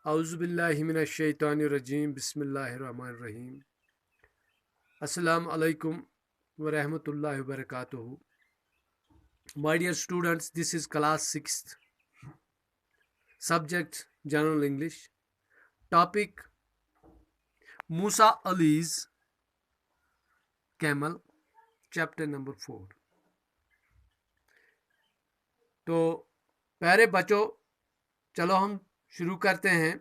औज़ुबिल्लाहिमिनश्शैतानिर्रजीम बिस्मिल्लाहिर्रहमानिर्रहीम। अस्सलामु अलैकुम व रहमतुल्लाहि व बरकातुहू। My dear students, this is class 6th. Subject General English. Topic Musa Ali's Camel. Chapter number 4. तो प्यारे बच्चों, चलो हम शुरू करते हैं।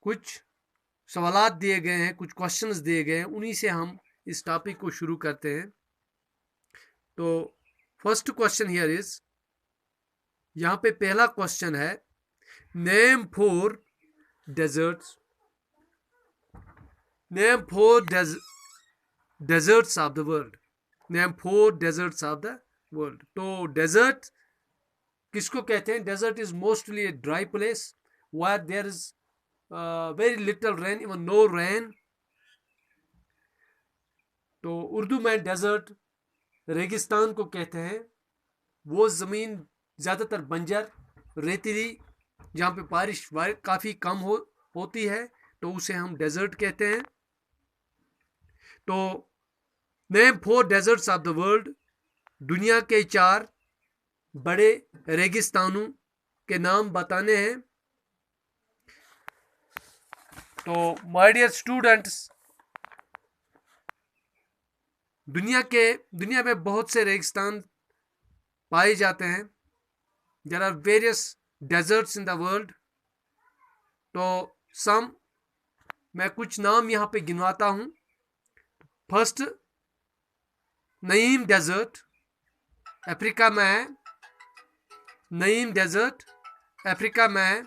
कुछ सवालात दिए गए हैं, कुछ क्वेश्चंस दिए गए हैं, उन्हीं से हम इस टॉपिक को शुरू करते हैं। तो फर्स्ट क्वेश्चन हियर इज, यहाँ पे पहला क्वेश्चन है, name four deserts, name four deserts of the world, name four deserts of the world. तो डेजर्ट किसको कहते हैं? Desert is mostly a dry place where there is very little rain, even no rain. तो उर्दू में desert रेगिस्तान को कहते हैं। वो ज़मीन ज़्यादातर बंजर, रेतीली, जहाँ पे बारिश काफ़ी कम होती है, तो उसे हम डेजर्ट कहते हैं। तो name four deserts of the world, दुनिया के 4 बड़े रेगिस्तानों के नाम बताने हैं। तो माय डियर स्टूडेंट्स, दुनिया में बहुत से रेगिस्तान पाए जाते हैं। There are various deserts in the world. तो मैं कुछ नाम यहाँ पे गिनवाता हूँ। फर्स्ट, नईम डेजर्ट अफ्रीका में है। नईम डेजर्ट अफ्रीका में है।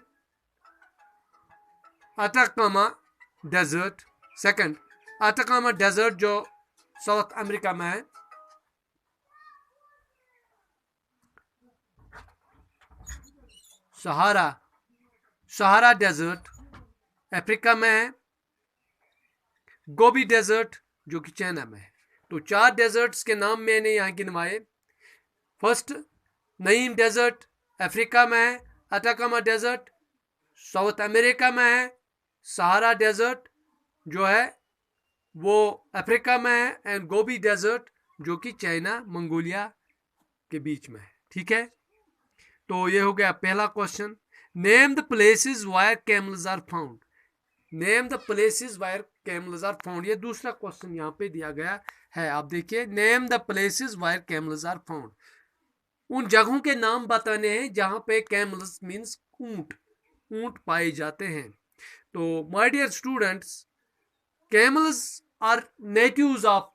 Atacama desert second, Atacama desert जो साउथ अमेरिका में है। सहारा डेजर्ट अफ्रीका में है। गोबी डेजर्ट जो कि चाइना में है। तो 4 डेजर्ट्स के नाम मैंने यहाँ गिनवाए। फर्स्ट, नईम डेजर्ट अफ्रीका में है। अटाकामा डेजर्ट साउथ अमेरिका में है। सहारा डेजर्ट जो है वो अफ्रीका में है। एंड गोबी डेजर्ट जो कि चाइना मंगोलिया के बीच में है। ठीक है, तो ये हो गया पहला question. Name the places where camels are found, name the places where camels are found, ये दूसरा क्वेश्चन यहाँ पे दिया गया है। आप देखिए, name the places where camels are found, उन जगहों के नाम बताने हैं जहां पे कैमल्स मीन्स ऊंट पाए जाते हैं। तो my dear students, camels are natives of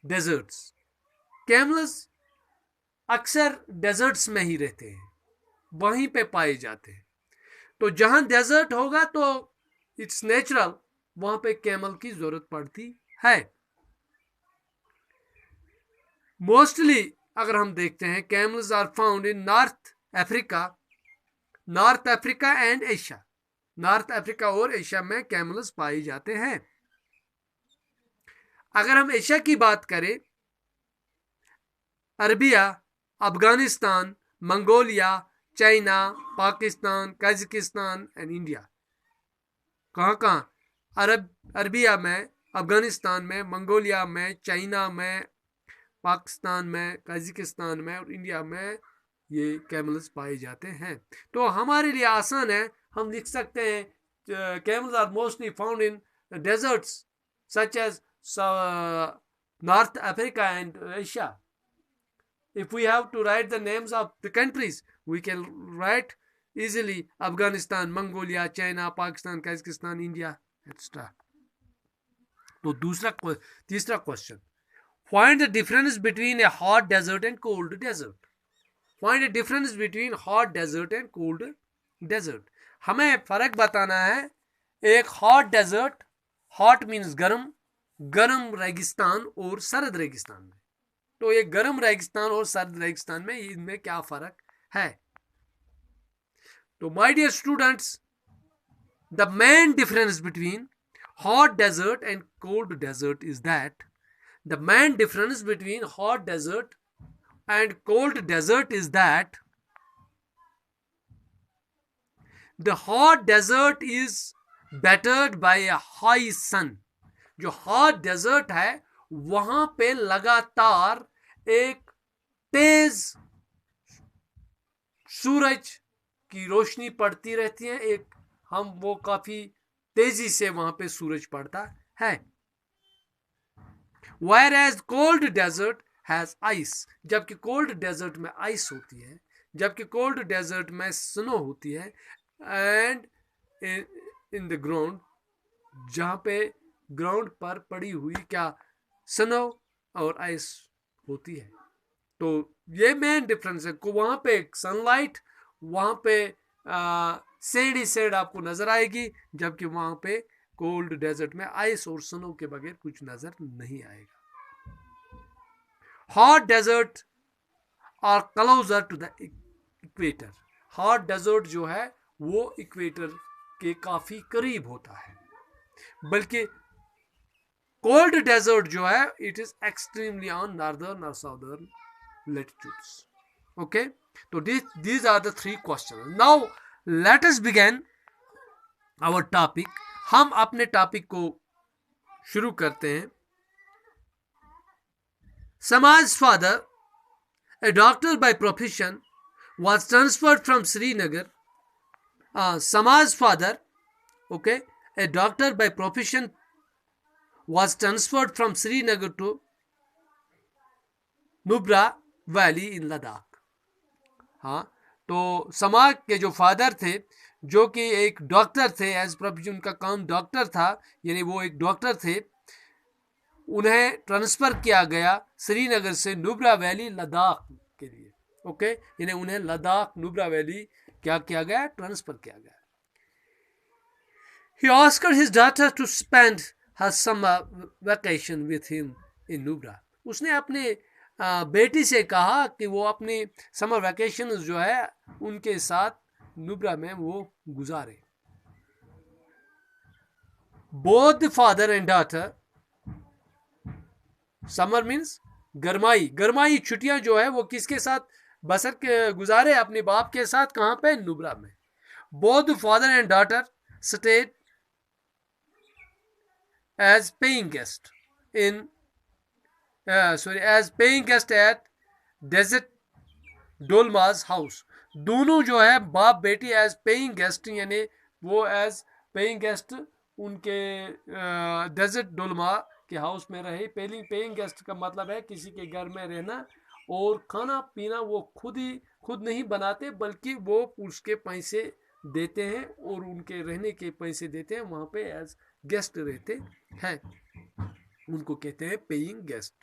deserts. Camels अक्सर डेजर्ट्स में ही रहते हैं, वहीं पे पाए जाते हैं। तो जहां डेजर्ट होगा तो इट्स नेचुरल वहां पे कैमल की जरूरत पड़ती है। मोस्टली अगर हम देखते हैं, camels are found in North Africa and Asia. North Africa और एशिया में कैमल्स पाए जाते हैं। अगर हम एशिया की बात करें, Arabia, Afghanistan, Mongolia, China, Pakistan, Kazakhstan and India. कहाँ अरबिया में, अफगानिस्तान में, मंगोलिया में, चाइना में, पाकिस्तान में, कजाकिस्तान में और इंडिया में ये कैमल्स पाए जाते हैं। तो हमारे लिए आसान है, हम लिख सकते हैं camels are mostly found in deserts such as North Africa and Asia. If we have to write the names of the countries, we can write easily Afghanistan, Mongolia, China, Pakistan, Kazakhstan, India, etc. तो तीसरा question, find the difference between a hot desert and cold desert. Find a difference between hot desert and cold desert. हमें फर्क बताना है एक hot desert, hot means गर्म रेगिस्तान और सर्द रेगिस्तान में। तो ये गर्म रेगिस्तान और सर्द रेगिस्तान में इनमें क्या फर्क है? तो my dear students, the main difference between hot desert and cold desert is that, the main difference between hot desert and cold desert is that the hot desert is battered by a high sun. जो hot desert है वहां पे लगातार एक तेज सूरज की रोशनी पड़ती रहती है, एक वो काफी तेजी से वहां पे सूरज पड़ता है। Whereas cold desert has ice, जबकि कोल्ड डेजर्ट में आइस होती है, जबकि कोल्ड डेजर्ट में स्नो होती है, एंड इन द ग्राउंड, जहां पे ग्राउंड पर पड़ी हुई क्या स्नो और आइस होती है। तो ये मेन डिफरेंस है। वहां पे सनलाइट, वहां पे सेड ही सेड आपको नजर आएगी, जबकि वहां पे कोल्ड डेजर्ट में आइस और स्नो के बगैर कुछ नजर नहीं आएगा। Hot desert are closer to the equator. Hot desert जो है वो इक्वेटर के काफी करीब होता है, बल्कि कोल्ड डेजर्ट जो है it is extremely on northern और southern latitudes. Okay, so these are the three questions. Now let us begin our topic. हम अपने टॉपिक को शुरू करते हैं। Samaj's father, a doctor by profession, was transferred from Srinagar. Samaj's father, okay, a doctor by profession, was transferred from Srinagar to Nubra valley in Ladakh. हाँ, तो समाज के जो फादर थे, जो कि एक डॉक्टर थे, एज प्रोफेशन उनका काम डॉक्टर था, यानी वो एक डॉक्टर थे, उन्हें ट्रांसफर किया गया श्रीनगर से नुब्रा वैली लद्दाख के लिए। ओके, यानी उन्हें लद्दाख नुब्रा वैली क्या किया गया, ट्रांसफर किया गया। He asked his daughter to spend her summer vacation with him in Nubra. उसने अपने बेटी से कहा कि वो अपनी समर वैकेशन जो है उनके साथ नुब्रा में वो गुजारे। Both the father and daughter, summer means गर्माई छुट्टियां जो है वो किसके साथ बसर के गुजारे, अपने बाप के साथ। कहां पे, नुब्रा में। Both the father and daughter stayed as paying guest in as paying guest at desert Dolma's house. दोनों जो है बाप बेटी एज पेइंग गेस्ट, यानी वो एज पेइंग गेस्ट उनके डेजर्ट डोलमा के हाउस में रहे। पेइंग गेस्ट का मतलब है किसी के घर में रहना, और खाना पीना वो खुद नहीं बनाते, बल्कि वो उसके पैसे देते हैं और उनके रहने के पैसे देते हैं, वहाँ पे एज गेस्ट रहते हैं, उनको कहते हैं पेइंग गेस्ट।